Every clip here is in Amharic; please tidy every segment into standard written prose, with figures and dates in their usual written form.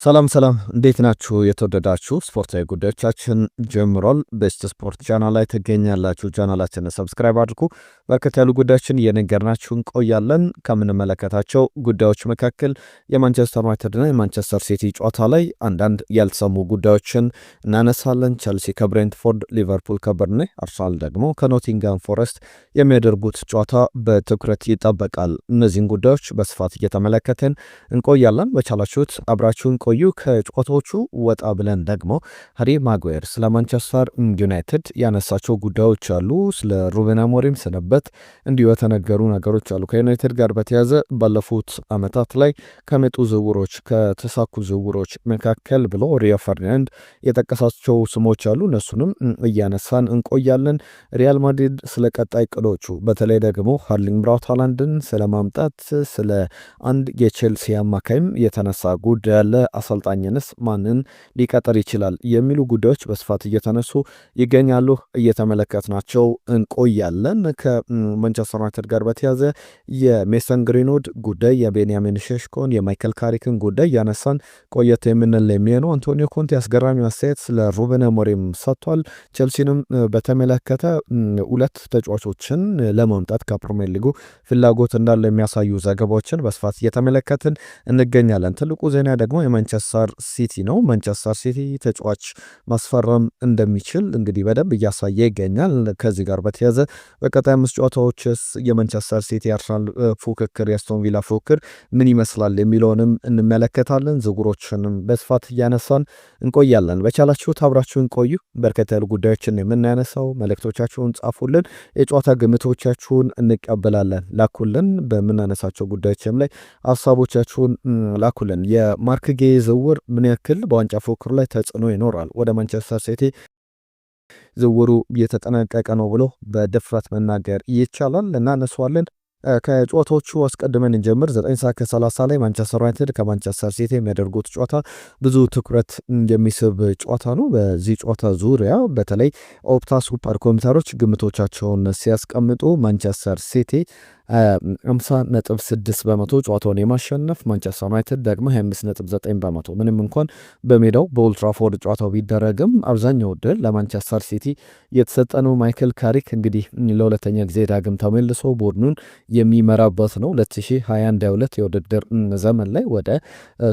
ሰላም ሰላም እንዴት ናችሁ? የተወደዳችሁ ስፖርታዊ ጉዳዮቻችን ጀምሯል። ቤስት ስፖርት ቻናል ላይ ትገኛላችሁ። ቻናላችንን ሰብስክራይብ አድርጉ። በርከት ያሉ ጉዳዮችን እየነገርናችሁ እንቆያለን። ከምንመለከታቸው ጉዳዮች መካከል የማንቸስተር ዩናይትድና የማንቸስተር ሲቲ ጨዋታ ላይ አንዳንድ ያልተሰሙ ጉዳዮችን እናነሳለን። ቸልሲ ከብሬንትፎርድ፣ ሊቨርፑል ከበርንሌ፣ አርሰናል ደግሞ ከኖቲንጋም ፎረስት የሚያደርጉት ጨዋታ በትኩረት ይጠበቃል። እነዚህን ጉዳዮች በስፋት እየተመለከትን እንቆያለን። በቻላችሁት አብራችሁን ቆዩ። ከጨዋታዎቹ ወጣ ብለን ደግሞ ሃሪ ማጓየር ስለ ማንቸስተር ዩናይትድ ያነሳቸው ጉዳዮች አሉ። ስለ ሩበን አሞሪም ስንበት እንዲሁ የተነገሩ ነገሮች አሉ። ከዩናይትድ ጋር በተያዘ ባለፉት ዓመታት ላይ ከመጡ ዝውውሮች ከተሳኩ ዝውውሮች መካከል ብሎ ሪዮ ፈርዲናንድ የጠቀሳቸው ስሞች አሉ። እነሱንም እያነሳን እንቆያለን። ሪያል ማድሪድ ስለ ቀጣይ ቅዶቹ በተለይ ደግሞ ሃርሊንግ ብራውት ሃላንድን ስለማምጣት ስለ አንድ የቼልሲ አማካይም የተነሳ ጉዳይ አለ። አሰልጣኝንስ ማንን ሊቀጥር ይችላል የሚሉ ጉዳዮች በስፋት እየተነሱ ይገኛሉ። እየተመለከትናቸው እንቆያለን። ከማንቸስተር ዩናይትድ ጋር በተያዘ የሜሰን ግሪንውድ ጉዳይ፣ የቤንያሚን ሼሽኮን፣ የማይከል ካሪክን ጉዳይ ያነሳን ቆየት የምንል የሚሆነው። አንቶኒዮ ኮንቴ አስገራሚ አስተያየት ስለ ሩበን አሞሪም ሰጥቷል። ቼልሲንም በተመለከተ ሁለት ተጫዋቾችን ለማምጣት ከፕሪሚየር ሊጉ ፍላጎት እንዳለ የሚያሳዩ ዘገባዎችን በስፋት እየተመለከትን እንገኛለን። ትልቁ ዜና ደግሞ የማንቸስተር ሲቲ ነው። ማንቸስተር ሲቲ ተጫዋች ማስፈረም እንደሚችል እንግዲህ በደንብ እያሳየ ይገኛል። ከዚህ ጋር በተያዘ በቀጣይ 5 ጨዋታዎችስ የማንቸስተር ሲቲ አርሰናል ፉክክር፣ የአስቶን ቪላ ፉክክር ምን ይመስላል የሚለውንም እንመለከታለን። ዝውውሮችንም በስፋት እያነሳን እንቆያለን። በቻላችሁት አብራችሁን ቆዩ። በርከት ያሉ ጉዳዮችን የምናነሳው፣ መልእክቶቻችሁን ጻፉልን፣ የጨዋታ ግምቶቻችሁን እንቀበላለን። ላኩልን። በምናነሳቸው ጉዳዮችም ላይ ሀሳቦቻችሁን ላኩልን። የማርክ ጌ ዝውውር ምን ያክል በዋንጫ ፉክክሩ ላይ ተጽዕኖ ይኖራል? ወደ ማንቸስተር ሲቲ ዝውውሩ እየተጠናቀቀ ነው ብሎ በድፍረት መናገር ይቻላል። እናነሳዋለን። ከጨዋታዎቹ አስቀድመን እንጀምር። 9 ሰዓት ከ30 ላይ ማንቸስተር ዩናይትድ ከማንቸስተር ሲቲ የሚያደርጉት ጨዋታ ብዙ ትኩረት የሚስብ ጨዋታ ነው። በዚህ ጨዋታ ዙሪያ በተለይ ኦፕታ ሱፐር ኮምፒውተሮች ግምቶቻቸውን ሲያስቀምጡ ማንቸስተር ሲቲ 50.6 በመቶ ጨዋታውን የማሸነፍ፣ ማንቸስተር ዩናይትድ ደግሞ 25.9 በመቶ። ምንም እንኳን በሜዳው በኦልትራፎርድ ጨዋታው ቢደረግም አብዛኛው ድል ለማንቸስተር ሲቲ የተሰጠ ነው። ማይክል ካሪክ እንግዲህ ለሁለተኛ ጊዜ ዳግም ተመልሶ ቡድኑን የሚመራበት ነው። 2021-22 የውድድር ዘመን ላይ ወደ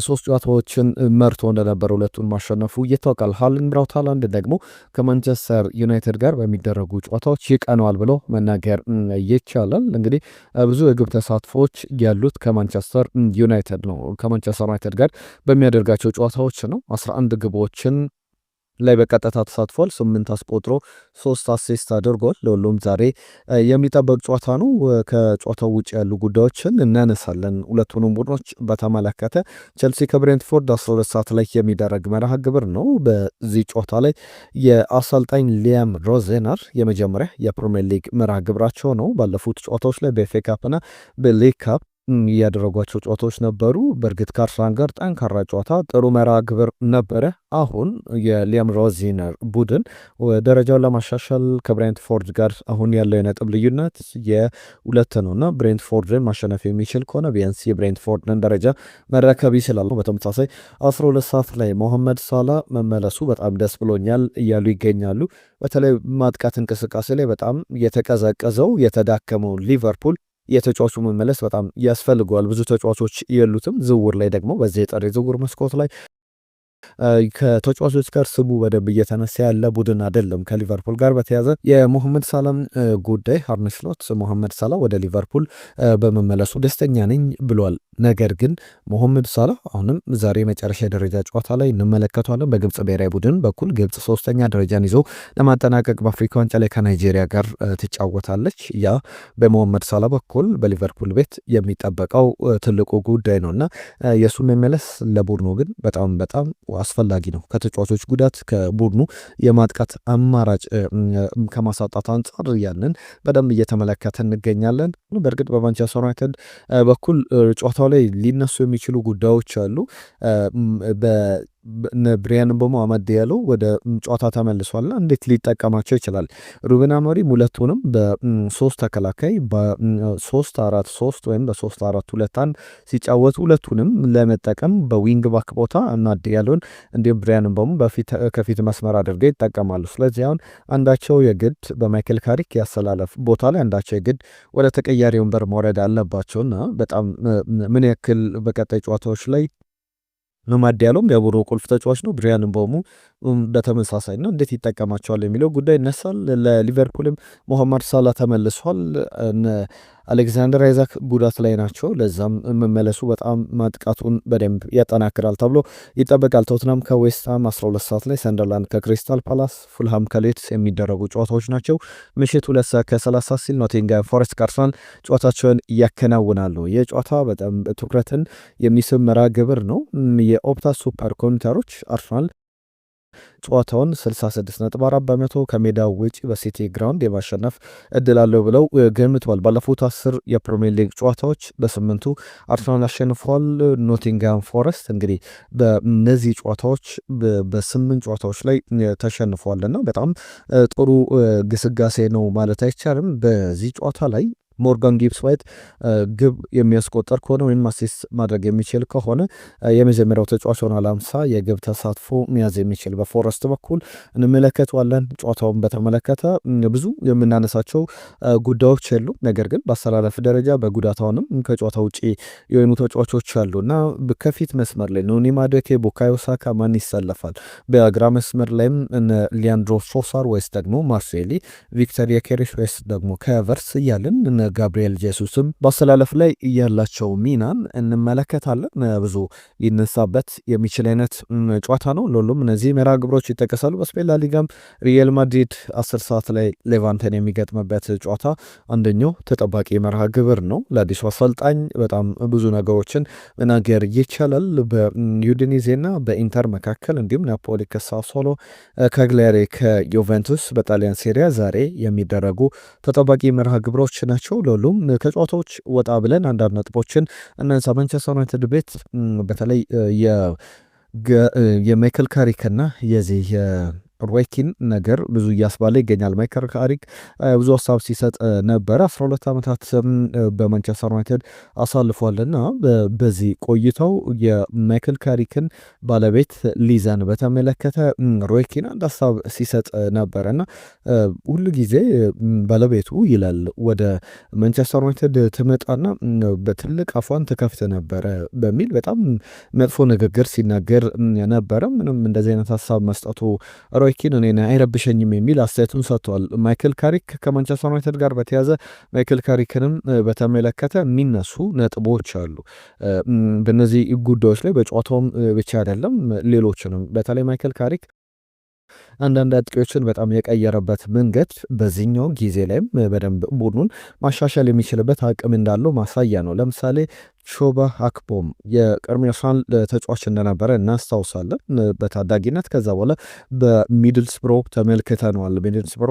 3 ጨዋታዎችን መርቶ እንደነበረ ሁለቱን ማሸነፉ ይታወቃል። ሃርሊንግ ብራውት ሃላንድ ደግሞ ከማንቸስተር ዩናይትድ ጋር በሚደረጉ ጨዋታዎች ይቀነዋል ብሎ መናገር ይቻላል። እንግዲህ ብዙ የግብ ተሳትፎች ያሉት ከማንቸስተር ዩናይትድ ነው። ከማንቸስተር ዩናይትድ ጋር በሚያደርጋቸው ጨዋታዎች ነው 11 ግቦችን ላይ በቀጥታ ተሳትፏል። 8 አስቆጥሮ 3 አሲስት አድርጓል። ለሁሉም ዛሬ የሚጠበቅ ጨዋታ ነው። ከጨዋታው ውጭ ያሉ ጉዳዮችን እናነሳለን። ሁለቱንም ቡድኖች በተመለከተ ቸልሲ ከብሬንትፎርድ 12 ሰዓት ላይ የሚደረግ መርሃ ግብር ነው። በዚህ ጨዋታ ላይ የአሰልጣኝ ሊያም ሮዜነር የመጀመሪያ የፕሪሚየር ሊግ መርሃ ግብራቸው ነው። ባለፉት ጨዋታዎች ላይ በኤፍኤ ካፕና በሊግ ካፕ ያደረጓቸው ጨዋታዎች ነበሩ። በእርግጥ ከአርሰናል ጋር ጠንካራ ጨዋታ፣ ጥሩ መርሃ ግብር ነበረ። አሁን የሊያም ሮዚነር ቡድን ደረጃውን ለማሻሻል ከብሬንትፎርድ ጋር አሁን ያለው የነጥብ ልዩነት የ2 ነው እና ብሬንትፎርድን ማሸነፍ የሚችል ከሆነ ቢያንስ የብሬንትፎርድን ደረጃ መረከብ ይችላል። በተመሳሳይ 12 ሰዓት ላይ ሞሐመድ ሳላ መመለሱ በጣም ደስ ብሎኛል እያሉ ይገኛሉ። በተለይ ማጥቃት እንቅስቃሴ ላይ በጣም የተቀዘቀዘው የተዳከመው ሊቨርፑል የተጫዋቹ መመለስ በጣም ያስፈልገዋል። ብዙ ተጫዋቾች የሉትም። ዝውውር ላይ ደግሞ በዚህ የጠር የዝውውር መስኮት ላይ ከተጫዋቾች ጋር ስሙ በደንብ እየተነሳ ያለ ቡድን አይደለም። ከሊቨርፑል ጋር በተያዘ የሞሐመድ ሳላም ጉዳይ አርነ ስሎት ሞሐመድ ሳላ ወደ ሊቨርፑል በመመለሱ ደስተኛ ነኝ ብሏል። ነገር ግን ሞሐመድ ሳላ አሁንም ዛሬ መጨረሻ ደረጃ ጨዋታ ላይ እንመለከተዋለን። በግብጽ ብሔራዊ ቡድን በኩል ግብጽ 3ኛ ደረጃን ይዞ ለማጠናቀቅ በአፍሪካ ዋንጫ ላይ ከናይጄሪያ ጋር ትጫወታለች። ያ በሞሐመድ ሳላ በኩል በሊቨርፑል ቤት የሚጠበቀው ትልቁ ጉዳይ ነው እና የእሱ መመለስ ለቡድኑ ግን በጣም አስፈላጊ ነው። ከተጫዋቾች ጉዳት ከቡድኑ የማጥቃት አማራጭ ከማሳጣት አንጻር ያንን በደንብ እየተመለከተ እንገኛለን። በእርግጥ በማንቸስተር ዩናይትድ በኩል ጨዋታው ላይ ሊነሱ የሚችሉ ጉዳዮች አሉ። ብሪያን ምቤሞ አማድ ዲያሎ ወደ ጨዋታ ተመልሷልና እንዴት ሊጠቀማቸው ይችላል? ሩበን አሞሪም ሁለቱንም በ3 ተከላካይ በ3-4-3 ወይም በ3-4-2-1 ሲጫወቱ ሁለቱንም ለመጠቀም በዊንግ ባክ ቦታ አማድ ዲያሎን እንዲሁም ብሪያን ምቤሞ ከፊት መስመር አድርገው ይጠቀማሉ። ስለዚህ አሁን አንዳቸው የግድ በማይክል ካሪክ ያሰላለፍ ቦታ ላይ አንዳቸው የግድ ወደ ተቀያሪ ወንበር መውረድ አለባቸውና በጣም ምን ያክል በቀጣይ ጨዋታዎች ላይ አማድ ዲያሎም የቡድኑ ቁልፍ ተጫዋች ነው። ብሪያን ምቤሞ በተመሳሳይ ነው። እንዴት ይጠቀማቸዋል የሚለው ጉዳይ ይነሳል። ለሊቨርፑልም ሞሐመድ ሳላ ተመልሷል። አሌክዛንደር አይዛክ ጉዳት ላይ ናቸው። ለዛም መመለሱ በጣም ማጥቃቱን በደንብ ያጠናክራል ተብሎ ይጠበቃል። ቶትናም ከዌስትሃም 12 ሰዓት ላይ፣ ሰንደርላንድ ከክሪስታል ፓላስ፣ ፉልሃም ከሌድስ የሚደረጉ ጨዋታዎች ናቸው። ምሽት 2 ሰዓት ከ30 ሲል ኖቲንግሃም ፎረስት ከአርሰናል ጨዋታቸውን ያከናውናሉ። ይህ ጨዋታ በጣም ትኩረትን የሚስብ መርሃ ግብር ነው። የኦፕታ ሱፐር ኮምፒውተሮች አርሰናል ጨዋታውን 66.4 በመቶ ከሜዳው ውጪ በሲቲ ግራውንድ የማሸነፍ እድል አለው ብለው ገምተዋል። ባለፉት 10 የፕሪሚየር ሊግ ጨዋታዎች በ8ቱ አርሰናል አሸንፏል። ኖቲንግሃም ፎረስት እንግዲህ በእነዚህ ጨዋታዎች በ8 ጨዋታዎች ላይ ተሸንፏልና በጣም ጥሩ ግስጋሴ ነው ማለት አይቻልም። በዚህ ጨዋታ ላይ ሞርጋን ጊብስ ዋይት ግብ የሚያስቆጠር ከሆነ ወይም አሲስት ማድረግ የሚችል ከሆነ የመጀመሪያው ተጫዋች ሆኗል። 50 የግብ ተሳትፎ መያዝ የሚችል በፎረስት በኩል እንመለከተዋለን። ጨዋታውን በተመለከተ ብዙ የምናነሳቸው ጉዳዮች የሉ፣ ነገር ግን በአሰላለፍ ደረጃ በጉዳታውንም ከጨዋታ ውጪ የሆኑ ተጫዋቾች አሉ እና ከፊት መስመር ላይ ኖኒ ማዱኬ፣ ቡካዮ ሳካ ማን ይሰለፋል? በግራ መስመር ላይም ሊያንድሮ ትሮሳር ወይስ ደግሞ ማርሴሊ፣ ቪክተር የኬሬሽ ወይስ ደግሞ ከቨርስ እያልን ጋብሪኤል ጄሱስም በአሰላለፍ ላይ ያላቸው ሚናን እንመለከታለን። ብዙ ሊነሳበት የሚችል አይነት ጨዋታ ነው። ለሁሉም እነዚህ መርሃ ግብሮች ይጠቀሳሉ። በስፔን ላሊጋም ሪያል ማድሪድ 10 ሰዓት ላይ ሌቫንተን የሚገጥምበት ጨዋታ አንደኛው ተጠባቂ መርሃ ግብር ነው። ለአዲሱ አሰልጣኝ በጣም ብዙ ነገሮችን መናገር ይቻላል። በዩዲኒዜና በኢንተር መካከል እንዲሁም ናፖሊ ከሳሶሎ፣ ካግሊያሪ ከዩቬንቱስ በጣሊያን ሴሪያ ዛሬ የሚደረጉ ተጠባቂ መርሃ ግብሮች ናቸው። ለሁሉም ከጨዋታዎች ወጣ ብለን አንዳንድ ነጥቦችን እናንሳ። ማንቸስተር ዩናይትድ ቤት በተለይ የማይክል ካሪክና የዚህ ሮይኪን ነገር ብዙ እያስባለ ይገኛል። ማይክል ካሪክ ብዙ ሀሳብ ሲሰጥ ነበረ። 12 ዓመታት በማንቸስተር ዩናይትድ አሳልፏልና በዚህ ቆይታው የማይክል ካሪክን ባለቤት ሊዛን በተመለከተ ሮይኪን አንድ ሀሳብ ሲሰጥ ነበረና ሁሉ ጊዜ ባለቤቱ ይላል ወደ ማንቸስተር ዩናይትድ ትመጣና በትልቅ አፏን ትከፍት ነበረ በሚል በጣም መጥፎ ንግግር ሲናገር ነበረ። ምንም እንደዚህ አይነት ሀሳብ መስጠቱ ሮይኪን እኔን አይረብሸኝም የሚል አስተያየቱን ሰጥቷል። ማይክል ካሪክ ከማንቸስተር ዩናይትድ ጋር በተያዘ ማይክል ካሪክንም በተመለከተ የሚነሱ ነጥቦች አሉ። በእነዚህ ጉዳዮች ላይ በጨዋታውም ብቻ አይደለም ሌሎችንም በተለይ ማይክል ካሪክ አንዳንድ አጥቂዎችን በጣም የቀየረበት መንገድ በዚህኛው ጊዜ ላይም በደንብ ቡድኑን ማሻሻል የሚችልበት አቅም እንዳለው ማሳያ ነው። ለምሳሌ ሾባ አክፖም የቀድሞ አርሰናል ተጫዋች እንደነበረ እናስታውሳለን በታዳጊነት። ከዛ በኋላ በሚድልስብሮ ተመልክተነዋል። ሚድልስብሮ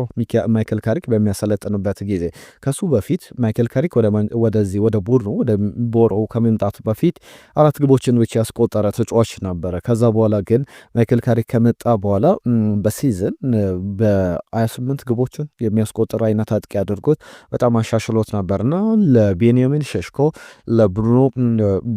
ማይክል ካሪክ በሚያሰለጥንበት ጊዜ ከሱ በፊት ማይክል ካሪክ ወደዚህ ወደ ቡድኑ ወደ ቦሮ ከመምጣቱ በፊት 4 ግቦችን ብቻ ያስቆጠረ ተጫዋች ነበረ። ከዛ በኋላ ግን ማይክል ካሪክ ከመጣ በኋላ በሲዝን በ28 ግቦችን የሚያስቆጠር አይነት አጥቂ አድርጎት በጣም አሻሽሎት ነበርና ለቤንያሚን ሸሽኮ ለብሩኖ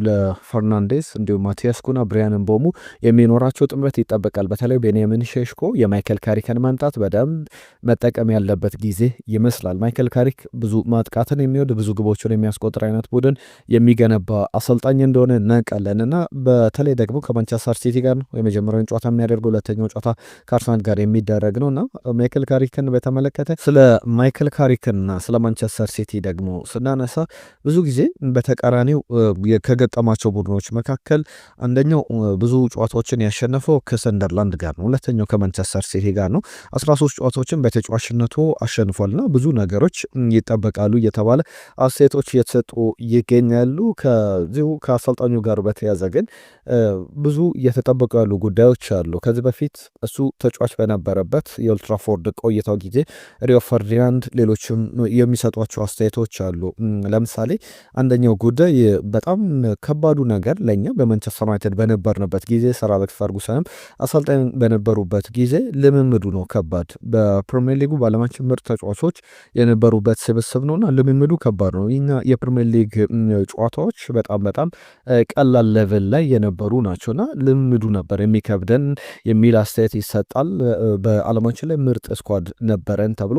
ለፈርናንዴስ እንዲሁም ማቲያስ ኩና ብሪያን ምቤሞ የሚኖራቸው ጥምረት ይጠበቃል። በተለይ ቤንያሚን ሼሽኮ የማይክል ካሪክን መምጣት በደንብ መጠቀም ያለበት ጊዜ ይመስላል። ማይክል ካሪክ ብዙ ማጥቃትን የሚወድ ብዙ ግቦችን የሚያስቆጥር አይነት ቡድን የሚገነባ አሰልጣኝ እንደሆነ እናውቃለን እና በተለይ ደግሞ ከማንቸስተር ሲቲ ጋር ነው የመጀመሪያውን ጨዋታ የሚያደርገው፣ ሁለተኛው ጨዋታ ከአርሰናል ጋር የሚደረግ ነው እና ማይክል ካሪክን በተመለከተ ስለ ማይክል ካሪክንና ስለ ማንቸስተር ሲቲ ደግሞ ስናነሳ ብዙ ጊዜ በተቃራኒው ከገጠማቸው ቡድኖች መካከል አንደኛው ብዙ ጨዋታዎችን ያሸነፈው ከሰንደርላንድ ጋር ነው። ሁለተኛው ከማንቸስተር ሲቲ ጋር ነው። 13 ጨዋታዎችን በተጫዋችነቱ አሸንፏልና ብዙ ነገሮች ይጠበቃሉ እየተባለ አስተያየቶች እየተሰጡ ይገኛሉ። ከዚሁ ከአሰልጣኙ ጋር በተያዘ ግን ብዙ እየተጠበቁ ያሉ ጉዳዮች አሉ። ከዚህ በፊት እሱ ተጫዋች በነበረበት የኦልትራፎርድ ቆይታው ጊዜ ሪዮ ፈርዲናንድ ሌሎችም የሚሰጧቸው አስተያየቶች አሉ። ለምሳሌ አንደኛው ጉዳይ በጣም ከባዱ ነገር ለእኛ በማንቸስተር ዩናይትድ በነበርንበት ጊዜ ሰር አሌክስ ፈርጉሰንም አሰልጣኝ በነበሩበት ጊዜ ልምምዱ ነው ከባድ። በፕሪሚየር ሊጉ በዓለማችን ምርጥ ተጫዋቾች የነበሩበት ስብስብ ነውና ልምምዱ ከባድ ነው። ይህ የፕሪሚየር ሊግ ጨዋታዎች በጣም ቀላል ሌቭል ላይ የነበሩ ናቸውና ልምምዱ ነበር የሚከብደን የሚል አስተያየት ይሰጣል። በዓለማችን ላይ ምርጥ ስኳድ ነበረን ተብሎ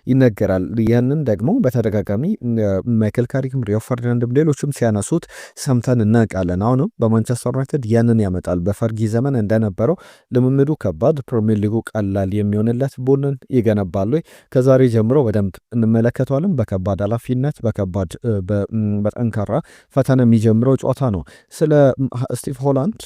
ይነገራል። ያንን ደግሞ በተደጋጋሚ ማይክል ካሪክም ሪዮ ፈርዲናንድም ሌሎችም ሲያነሱት ሰምተን እናውቃለን። አሁንም በማንቸስተር ዩናይትድ ያንን ያመጣል። በፈርጊ ዘመን እንደነበረው ልምምዱ ከባድ፣ ፕሪሚየር ሊጉ ቀላል የሚሆንለት ቡድን ይገነባሉ። ከዛሬ ጀምሮ በደንብ እንመለከተዋለን። በከባድ ኃላፊነት በጠንካራ ፈተና የሚጀምረው ጨዋታ ነው። ስለ ስቲቭ ሆላንድ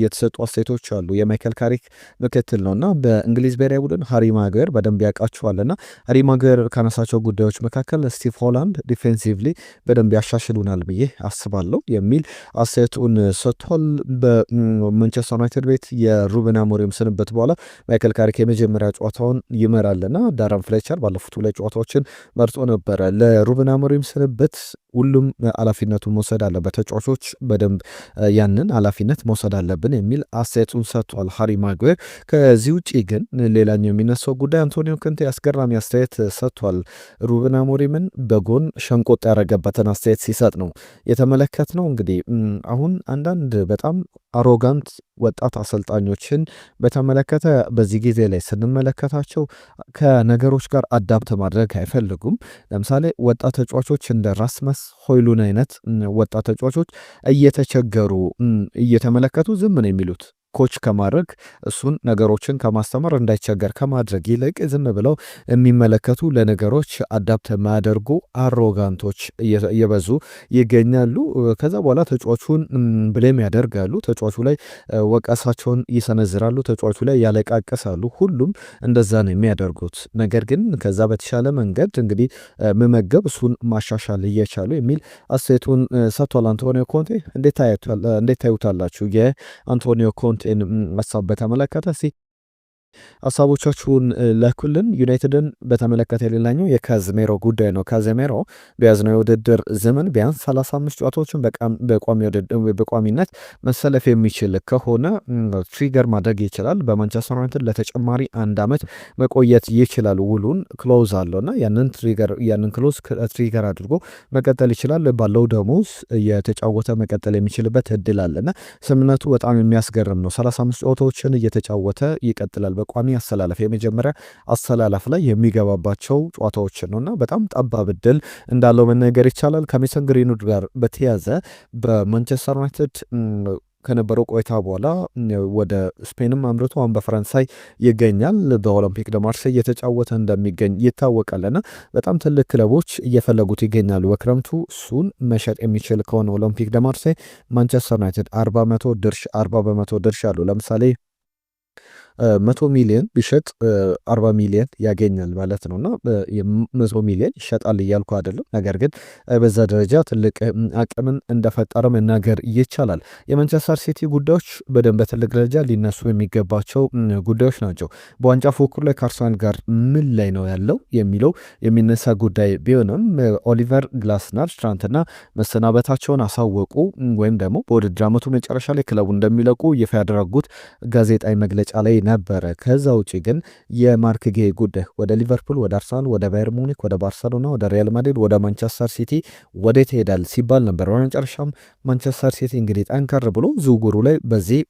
የተሰጡ አስተያየቶች አሉ። የማይክል ካሪክ ምክትል ነው እና በእንግሊዝ ብሔራዊ ቡድን ሃሪ ማጓየር በደንብ ያውቃቸዋልና ሃሪ ማጓየር ካነሳቸው ጉዳዮች መካከል ስቲቭ ሆላንድ ዲፌንሲቭሊ በደንብ ያሻሽሉናል ብዬ አስባለሁ የሚል አስተያየቱን ሰጥቷል። በማንቸስተር ዩናይትድ ቤት የሩበን አሞሪም ስንብት በኋላ ማይክል ካሪክ የመጀመሪያ ጨዋታውን ይመራልና ዳረን ፍሌቸር ባለፉት ሁለት ጨዋታዎችን መርጦ ነበረ። ለሩበን አሞሪም ስንብት ሁሉም ኃላፊነቱን መውሰድ አለበት፣ ተጫዋቾች በደንብ ያንን ኃላፊነት መውሰድ አለብን የሚል አስተያየቱን ሰጥቷል ሃሪ ማጓየር። ከዚህ ውጭ ግን ሌላኛው የሚነሳው ጉዳይ አንቶኒዮ ኮንቴ አስገራሚ አስተያየት ሰጥቷል። ሩበን አሞሪምን በጎን ሸንቆጥ ያደረገበትን አስተያየት ሲሰጥ ነው የተመለከትነው። እንግዲህ አሁን አንዳንድ በጣም አሮጋንት ወጣት አሰልጣኞችን በተመለከተ በዚህ ጊዜ ላይ ስንመለከታቸው ከነገሮች ጋር አዳፕት ማድረግ አይፈልጉም። ለምሳሌ ወጣት ተጫዋቾች እንደ ራስመስ ሆይሉን አይነት ወጣት ተጫዋቾች እየተቸገሩ እየተመለከቱ ዝም ነው የሚሉት። ኮች ከማድረግ እሱን ነገሮችን ከማስተማር እንዳይቸገር ከማድረግ ይልቅ ዝም ብለው የሚመለከቱ ለነገሮች አዳፕት የማያደርጉ አሮጋንቶች እየበዙ ይገኛሉ። ከዛ በኋላ ተጫዋቹን ብሌም ያደርጋሉ፣ ተጫዋቹ ላይ ወቀሳቸውን ይሰነዝራሉ፣ ተጫዋቹ ላይ ያለቃቀሳሉ። ሁሉም እንደዛ ነው የሚያደርጉት። ነገር ግን ከዛ በተሻለ መንገድ እንግዲህ መመገብ እሱን ማሻሻል እየቻሉ የሚል አስተያየቱን ሰጥቷል አንቶኒዮ ኮንቴ። እንዴት ታዩታላችሁ የአንቶኒዮ ኮንቴ ሀሳብ በተመለከተ? ሀሳቦቻችሁን ላኩልን። ዩናይትድን በተመለከተ ሌላኛው የካዝሜሮ ጉዳይ ነው። ካዝሜሮ በያዝነው የውድድር ዘመን ቢያንስ 35 ጨዋታዎችን በቋሚነት መሰለፍ የሚችል ከሆነ ትሪገር ማድረግ ይችላል። በማንቸስተር ዩናይትድ ለተጨማሪ 1 ዓመት መቆየት ይችላል። ውሉን ክሎዝ አለውና ያንን ክሎዝ ትሪገር አድርጎ መቀጠል ይችላል። ባለው ደሞዝ የተጫወተ መቀጠል የሚችልበት እድል አለና ስምነቱ በጣም የሚያስገርም ነው። 35 ጨዋታዎችን እየተጫወተ ይቀጥላል። በቋሚ አሰላለፍ የመጀመሪያ አሰላለፍ ላይ የሚገባባቸው ጨዋታዎችን ነውና በጣም ጠባብ እድል እንዳለው መናገር ይቻላል። ከሜሰን ግሪንውድ ጋር በተያዘ በማንቸስተር ዩናይትድ ከነበረው ቆይታ በኋላ ወደ ስፔንም አምርቶ አሁን በፈረንሳይ ይገኛል። በኦሎምፒክ ደ ማርሴይ እየተጫወተ እንደሚገኝ ይታወቃልና በጣም ትልቅ ክለቦች እየፈለጉት ይገኛሉ። በክረምቱ እሱን መሸጥ የሚችል ከሆነ ኦሎምፒክ ደ ማርሴይ ማንቸስተር ዩናይትድ 40 በመቶ ድርሻ አለው። ለምሳሌ 100 ሚሊዮን ቢሸጥ 40 ሚሊዮን ያገኛል ማለት ነው እና 100 ሚሊዮን ይሸጣል እያልኩ አይደለም። ነገር ግን በዛ ደረጃ ትልቅ አቅምን እንደፈጠረ መናገር ይቻላል። የማንቸስተር ሲቲ ጉዳዮች በደንብ በትልቅ ደረጃ ሊነሱ የሚገባቸው ጉዳዮች ናቸው። በዋንጫ ፉክክሩ ላይ ከአርሰናል ጋር ምን ላይ ነው ያለው የሚለው የሚነሳ ጉዳይ ቢሆንም ኦሊቨር ግላስነር ትናንትና መሰናበታቸውን አሳወቁ። ወይም ደግሞ በውድድር ዓመቱ መጨረሻ ላይ ክለቡ እንደሚለቁ ይፋ ያደረጉት ጋዜጣዊ መግለጫ ላይ ነበረ። ከዛ ውጪ ግን የማርክ ጌይ ጉዳይ ወደ ሊቨርፑል፣ ወደ አርሰናል፣ ወደ ባየር ሙኒክ፣ ወደ ባርሰሎና፣ ወደ ሪያል ማድሪድ፣ ወደ ማንቸስተር ሲቲ ወዴት ይሄዳል ሲባል ነበር። በመጨረሻም ማንቸስተር ሲቲ እንግዲህ ጠንከር ብሎ ዝውውሩ ላይ በዚህ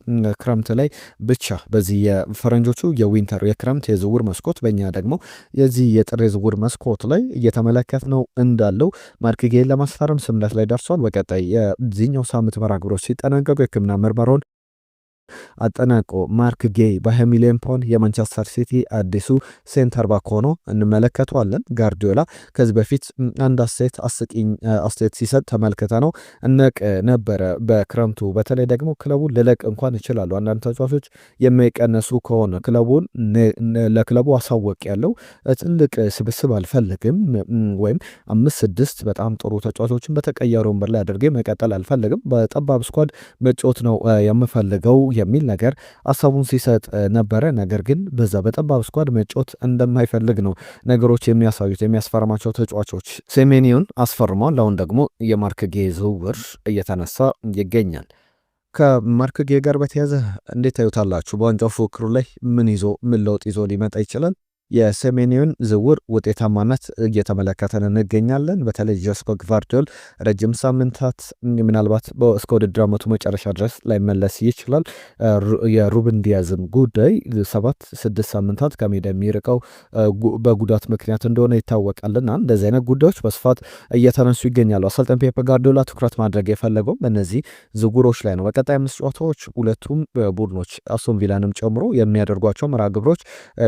ክረምት ላይ ብቻ በዚህ የፈረንጆቹ የዊንተር የክረምት የዝውውር መስኮት በእኛ ደግሞ የዚህ የጥር የዝውውር መስኮት ላይ እየተመለከት ነው እንዳለው ማርክ ጌይን ለማስፈረም ስምምነት ላይ ደርሷል። በቀጣይ የዚህኛው ሳምንት መርሃ ግብሮች ሲጠናቀቁ የሕክምና ምርመራውን አጠናቆ ማርክ ጌይ በ20 ሚሊዮን ፓውንድ የማንቸስተር ሲቲ አዲሱ ሴንተር ባክ ሆኖ እንመለከተዋለን። ጋርዲዮላ ከዚህ በፊት አንድ አስቂኝ አስተያየት ሲሰጥ ተመልክተ ነው እነቅ ነበረ። በክረምቱ በተለይ ደግሞ ክለቡን ልለቅ እንኳን ይችላሉ፣ አንዳንድ ተጫዋቾች የማይቀነሱ ከሆነ ለክለቡ አሳወቅ ያለው ትልቅ ስብስብ አልፈልግም፣ ወይም 5-6 በጣም ጥሩ ተጫዋቾችን በተቀየረ ወንበር ላይ አድርጌ መቀጠል አልፈልግም፣ በጠባብ ስኳድ መጫወት ነው የምፈልገው የሚል ነገር ሀሳቡን ሲሰጥ ነበረ። ነገር ግን በዛ በጠባብ ስኳድ መጫወት እንደማይፈልግ ነው ነገሮች የሚያሳዩት። የሚያስፈርማቸው ተጫዋቾች ሴሜኒዮን አስፈርሟል። አሁን ደግሞ የማርክ ጌ ዝውውር እየተነሳ ይገኛል። ከማርክ ጌ ጋር በተያዘ እንዴት ታዩታላችሁ? በዋንጫው ፉክክሩ ላይ ምን ለውጥ ይዞ ሊመጣ ይችላል? የሴሜኒዮን ዝውውር ውጤታማነት እየተመለከተን እንገኛለን። በተለይ ጆስኮ ግቫርዲዮል ረጅም ሳምንታት ምናልባት እስከ ውድድር ዓመቱ መጨረሻ ድረስ ላይመለስ ይችላል። የሩብን ዲያዝም ጉዳይ 7-6 ሳምንታት ከሜዳ የሚርቀው በጉዳት ምክንያት እንደሆነ ይታወቃልና እንደዚህ አይነት ጉዳዮች በስፋት እየተነሱ ይገኛሉ። አሰልጣኝ ፔፕ ጋርዲዮላ ትኩረት ማድረግ የፈለገው በእነዚህ ዝውውሮች ላይ ነው። በቀጣይ 5 ጨዋታዎች ሁለቱም ቡድኖች አስቶን ቪላንም ጨምሮ የሚያደርጓቸው መርሃ ግብሮች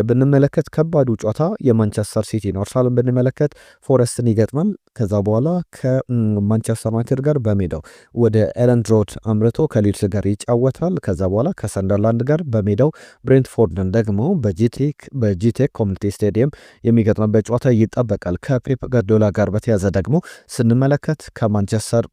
ብንመለከት ከባዱ ጨዋታ የማንቸስተር ሲቲ ነው። አርሰናልን ብንመለከት ፎረስትን ይገጥማል። ከዛ በኋላ ከማንቸስተር ዩናይትድ ጋር በሜዳው ወደ ኤለንድ ሮድ አምርቶ ከሊድስ ጋር ይጫወታል። ከዛ በኋላ ከሰንደርላንድ ጋር በሜዳው ብሬንትፎርድን ደግሞ በጂቴክ ኮሚኒቲ ስቴዲየም የሚገጥምበት ጨዋታ ይጠበቃል። ከፔፕ ጋርዲዮላ ጋር በተያዘ ደግሞ ስንመለከት ከማንቸስተር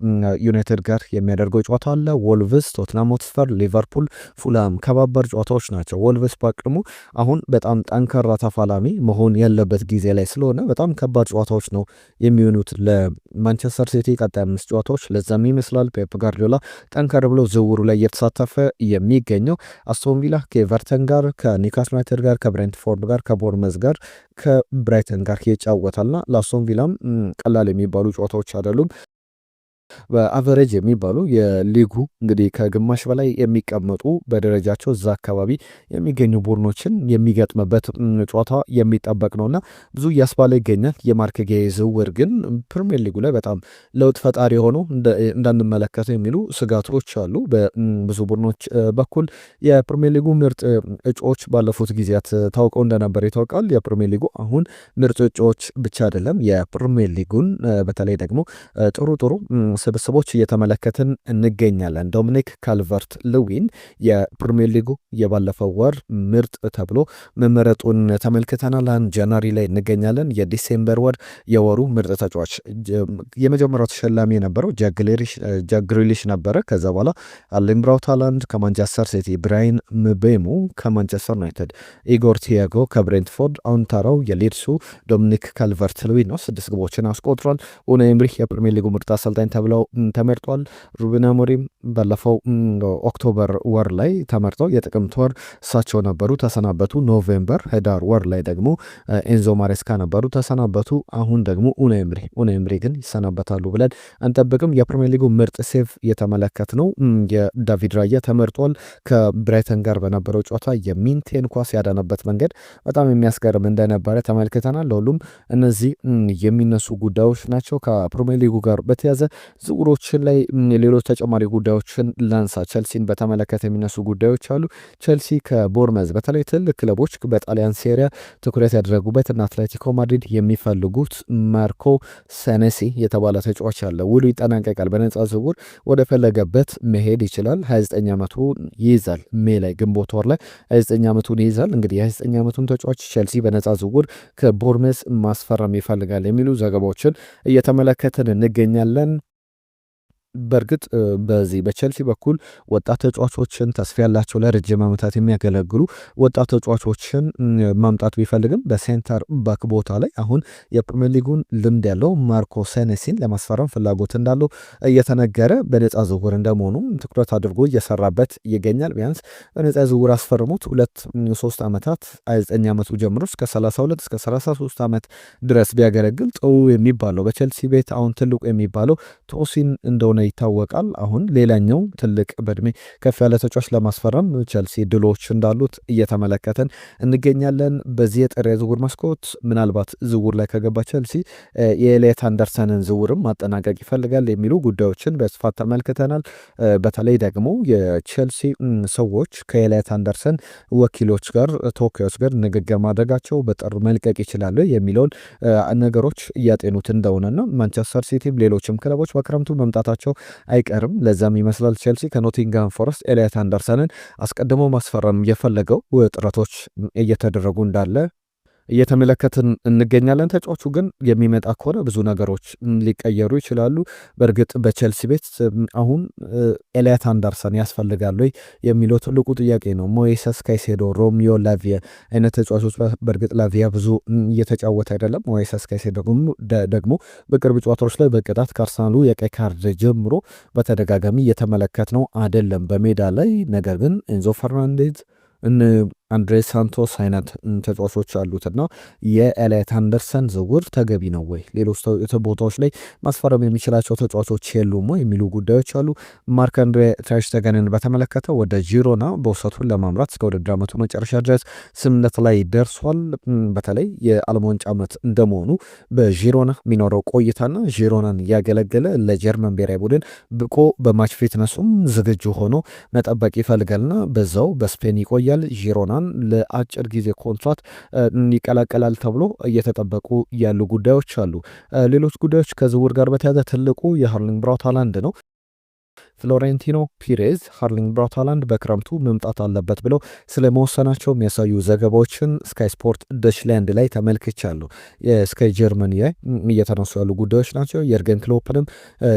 ዩናይትድ ጋር የሚያደርገው ጨዋታ አለ። ወልቭስ፣ ቶትናም ሆትስፐር፣ ሊቨርፑል፣ ፉላም ከባባድ ጨዋታዎች ናቸው። ወልቭስ በቅድሙ አሁን በጣም ጠንካራ ተፋላሚ መሆን ያለበት ጊዜ ላይ ስለሆነ በጣም ከባድ ጨዋታዎች ነው የሚሆኑት ለማንቸስተር ሲቲ ቀጣይ 5 ጨዋታዎች። ለዛም ይመስላል ፔፕ ጋርዲዮላ ጠንከር ብሎ ዝውውሩ ላይ እየተሳተፈ የሚገኘው። አስቶን ቪላ ከኤቨርተን ጋር፣ ከኒውካስል ዩናይትድ ጋር፣ ከብሬንትፎርድ ጋር፣ ከቦርመዝ ጋር፣ ከብራይተን ጋር ይጫወታልና ለአስቶን ቪላም ቀላል የሚባሉ ጨዋታዎች አይደሉም። በአቨሬጅ የሚባሉ የሊጉ እንግዲህ ከግማሽ በላይ የሚቀመጡ በደረጃቸው እዛ አካባቢ የሚገኙ ቡድኖችን የሚገጥምበት ጨዋታ የሚጠበቅ ነውና ብዙ እያስባለ ይገኛል። የማርክ ጌ ዝውውር ግን ፕሪሚየር ሊጉ ላይ በጣም ለውጥ ፈጣሪ ሆኖ እንዳንመለከተው የሚሉ ስጋቶች አሉ በብዙ ቡድኖች በኩል። የፕሪሚየር ሊጉ ምርጥ እጩዎች ባለፉት ጊዜያት ታውቀው እንደነበር ይታወቃል። የፕሪሚየር ሊጉ አሁን ምርጥ እጩዎች ብቻ አይደለም፣ የፕሪሚየር ሊጉን በተለይ ደግሞ ጥሩ ስብስቦች እየተመለከትን እንገኛለን። ዶሚኒክ ካልቨርት ልዊን የፕሪሚየር ሊጉ የባለፈው ወር ምርጥ ተብሎ መመረጡን ተመልክተናል። ጃንዋሪ ላይ እንገኛለን። የዲሴምበር ወር የወሩ ምርጥ ተጫዋች የመጀመሪያው ተሸላሚ የነበረው ጃክ ግሪሊሽ ነበረ። ከዛ በኋላ አርሊንግ ብራውት ሃላንድ ከማንቸስተር ሲቲ፣ ብራያን ምቤሞ ከማንቸስተር ዩናይትድ፣ ኢጎር ቲያጎ ከብሬንትፎርድ፣ አሁን ተራው የሊድሱ ዶሚኒክ ካልቨርት ልዊን ነው። 6 ግቦችን አስቆጥሯል። ኡናይ ኤምሪ የፕሪሚየር ሊጉ ምርጥ አሰልጣኝ ተብለው ተመርጧል። ሩበን አሞሪም ባለፈው ኦክቶበር ወር ላይ ተመርጠው የጥቅምት ወር እሳቸው ነበሩ፣ ተሰናበቱ። ኖቬምበር ህዳር ወር ላይ ደግሞ ኤንዞ ማሬስካ ነበሩ፣ ተሰናበቱ። አሁን ደግሞ ኡናይ ኤምሪ ግን ይሰናበታሉ ብለን አንጠብቅም። የፕሪሚየር ሊጉ ምርጥ ሴቭ የተመለከት ነው የዳቪድ ራያ ተመርጧል። ከብራይተን ጋር በነበረው ጨዋታ የሚንቴን ኳስ ያዳነበት መንገድ በጣም የሚያስገርም እንደነበረ ተመልክተናል። ለሁሉም እነዚህ የሚነሱ ጉዳዮች ናቸው። ከፕሪሚየር ሊጉ ጋር በተያዘ ዝውውሮችን ላይ ሌሎች ተጨማሪ ጉዳዮችን ላንሳ። ቸልሲን በተመለከተ የሚነሱ ጉዳዮች አሉ። ቸልሲ ከቦርመዝ በተለይ ትልቅ ክለቦች በጣሊያን ሴሪያ ትኩረት ያደረጉበት እና አትሌቲኮ ማድሪድ የሚፈልጉት ማርኮ ሴኔሲ የተባለ ተጫዋች አለ። ውሉ ይጠናቀቃል። በነጻ ዝውውር ወደ ፈለገበት መሄድ ይችላል። 29 ዓመቱን ይይዛል። ሜ ላይ ግንቦት ወር ላይ 29 ዓመቱን ይይዛል። እንግዲህ የ29 ዓመቱን ተጫዋች ቸልሲ በነጻ ዝውውር ከቦርመዝ ማስፈረም ይፈልጋል የሚሉ ዘገባዎችን እየተመለከትን እንገኛለን። በእርግጥ በዚህ በቸልሲ በኩል ወጣት ተጫዋቾችን ተስፋ ያላቸው ለረጅም ዓመታት የሚያገለግሉ ወጣት ተጫዋቾችን ማምጣት ቢፈልግም በሴንተር ባክ ቦታ ላይ አሁን የፕሪሚየር ሊጉን ልምድ ያለው ማርኮ ሴኔሲን ለማስፈረም ፍላጎት እንዳለው እየተነገረ በነጻ ዝውውር እንደመሆኑ ትኩረት አድርጎ እየሰራበት ይገኛል። ቢያንስ በነጻ ዝውውር አስፈርሙት 2-3 ዓመታት 29 ዓመቱ ጀምሮ እስከ 32 እስከ 33 ዓመት ድረስ ቢያገለግል ጥሩ የሚባለው በቸልሲ ቤት አሁን ትልቁ የሚባለው ቶሲን እንደሆነ ይታወቃል። አሁን ሌላኛው ትልቅ በእድሜ ከፍ ያለ ተጫዋች ለማስፈረም ቸልሲ ድሎች እንዳሉት እየተመለከተን እንገኛለን። በዚህ የጥር የዝውውር መስኮት ምናልባት ዝውውር ላይ ከገባ ቸልሲ የኤሊየት አንደርሰንን ዝውውርም ማጠናቀቅ ይፈልጋል የሚሉ ጉዳዮችን በስፋት ተመልክተናል። በተለይ ደግሞ የቸልሲ ሰዎች ከኤሊየት አንደርሰን ወኪሎች ጋር ተወካዮች ጋር ንግግር ማድረጋቸው በጥር መልቀቅ ይችላሉ የሚለውን ነገሮች እያጤኑት እንደሆነና ማንቸስተር ሲቲም ሌሎችም ክለቦች በክረምቱ መምጣታቸው አይቀርም። ለዛም ይመስላል ቼልሲ ከኖቲንጋም ፎረስት ኤሊየት አንደርሰንን አስቀድሞ ማስፈረም የፈለገው ጥረቶች እየተደረጉ እንዳለ እየተመለከትን እንገኛለን። ተጫዋቹ ግን የሚመጣ ከሆነ ብዙ ነገሮች ሊቀየሩ ይችላሉ። በእርግጥ በቼልሲ ቤት አሁን ኤሊያት አንደርሰን ያስፈልጋሉ የሚለው ትልቁ ጥያቄ ነው። ሞይሰስ ካይሴዶ፣ ሮሚዮ ላቪያ አይነት ተጫዋቾች በእርግጥ ላቪያ ብዙ እየተጫወተ አይደለም። ሞይሰስ ካይሴዶ ደግሞ በቅርብ ጨዋታዎች ላይ በቅጣት ከአርሰናሉ የቀይ ካርድ ጀምሮ በተደጋጋሚ እየተመለከት ነው አይደለም በሜዳ ላይ። ነገር ግን ኤንዞ ፈርናንዴዝ አንድሬ ሳንቶስ አይነት ተጫዋቾች አሉትና የኤሊያት አንደርሰን ዝውውር ተገቢ ነው ወይ? ሌሎች ቦታዎች ላይ ማስፈረም የሚችላቸው ተጫዋቾች የሉም ወይ የሚሉ ጉዳዮች አሉ። ማርክ አንድሬ ተር ስቴገንን በተመለከተ ወደ ጂሮና በውሰቱን ለማምራት እስከ ውድድር ዓመቱ መጨረሻ ድረስ ስምምነት ላይ ደርሷል። በተለይ የዓለም ዋንጫ ዓመት እንደመሆኑ በጂሮና የሚኖረው ቆይታና ጂሮናን እያገለገለ ለጀርመን ብሔራዊ ቡድን ብቆ በማች ፊትነሱም ዝግጁ ሆኖ መጠበቅ ይፈልጋልና በዛው በስፔን ይቆያል። ጂሮናን ለአጭር ጊዜ ኮንትራት ይቀላቀላል ተብሎ እየተጠበቁ ያሉ ጉዳዮች አሉ። ሌሎች ጉዳዮች ከዝውውር ጋር በተያያዘ ትልቁ የሃርሊንግ ብራውት ሃላንድ ነው። ፍሎሬንቲኖ ፒሬዝ ሃርሊንግ ብራውት ሃላንድ በክረምቱ መምጣት አለበት ብለው ስለ መወሰናቸው የሚያሳዩ ዘገባዎችን ስካይ ስፖርት ደችላንድ ላይ ተመልክቻለሁ። የስካይ ጀርመኒ ላይ እየተነሱ ያሉ ጉዳዮች ናቸው። የርገን ክሎፕንም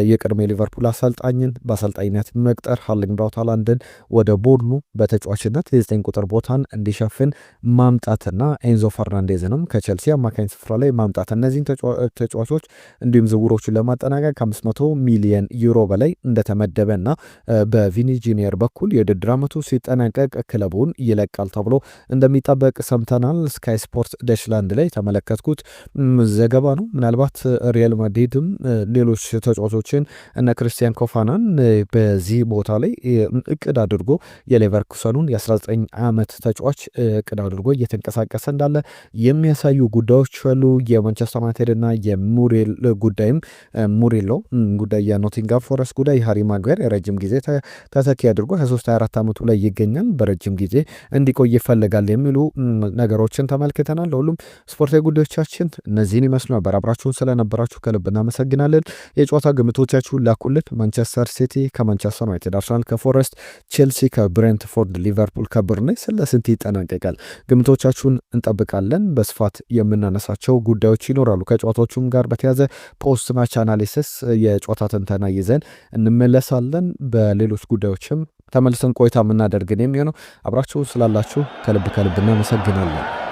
የቀድሞ ሊቨርፑል አሰልጣኝን በአሰልጣኝነት መቅጠር ሃርሊንግ ብራውት ሃላንድን ወደ ቡድኑ በተጫዋችነት የ9 ቁጥር ቦታን እንዲሸፍን ማምጣትና ኤንዞ ፈርናንዴዝንም ከቼልሲ አማካኝ ስፍራ ላይ ማምጣት እነዚህን ተጫዋቾች እንዲሁም ዝውውሮቹን ለማጠናቀቅ ከ500 ሚሊዮን ዩሮ በላይ እንደተመደበ እና በቪኒ ጁኒየር በኩል የውድድር ዓመቱ ሲጠናቀቅ ክለቡን ይለቃል ተብሎ እንደሚጠበቅ ሰምተናል። ስካይ ስፖርት ደችላንድ ላይ የተመለከትኩት ዘገባ ነው። ምናልባት ሪያል ማድሪድም ሌሎች ተጫዋቾችን እነ ክርስቲያን ኮፋናን በዚህ ቦታ ላይ እቅድ አድርጎ የሌቨርኩሰኑን የ19 ዓመት ተጫዋች እቅድ አድርጎ እየተንቀሳቀሰ እንዳለ የሚያሳዩ ጉዳዮች አሉ። የማንቸስተር ዩናይትድ እና የሙሬል ጉዳይም ሙሬሎ ጉዳይ የኖቲንጋም ፎረስት ጉዳይ ሃሪ ማጓየር የረጅም ጊዜ ተተኪ አድርጎ 23-24 ዓመቱ ላይ ይገኛል። በረጅም ጊዜ እንዲቆይ ይፈልጋል የሚሉ ነገሮችን ተመልክተናል። ለሁሉም ስፖርታዊ ጉዳዮቻችን እነዚህን ይመስሉ ነበር። አብራችሁን ስለነበራችሁ ከልብ እናመሰግናለን። የጨዋታ ግምቶቻችሁን ላኩልን። ማንቸስተር ሲቲ ከማንቸስተር ዩናይትድ፣ አርሰናል ከፎረስት፣ ቼልሲ ከብሬንትፎርድ፣ ሊቨርፑል ከበርንሌይ ስለ ስንት ይጠናቀቃል? ግምቶቻችሁን እንጠብቃለን። በስፋት የምናነሳቸው ጉዳዮች ይኖራሉ። ከጨዋታዎቹም ጋር በተያዘ ፖስት ማች አናሊሲስ የጨዋታ ትንተና ይዘን እንመለሳለን። በሌሎች ጉዳዮችም ተመልሰን ቆይታ የምናደርግን የሚሆነው አብራችሁ ስላላችሁ ከልብ እናመሰግናለን።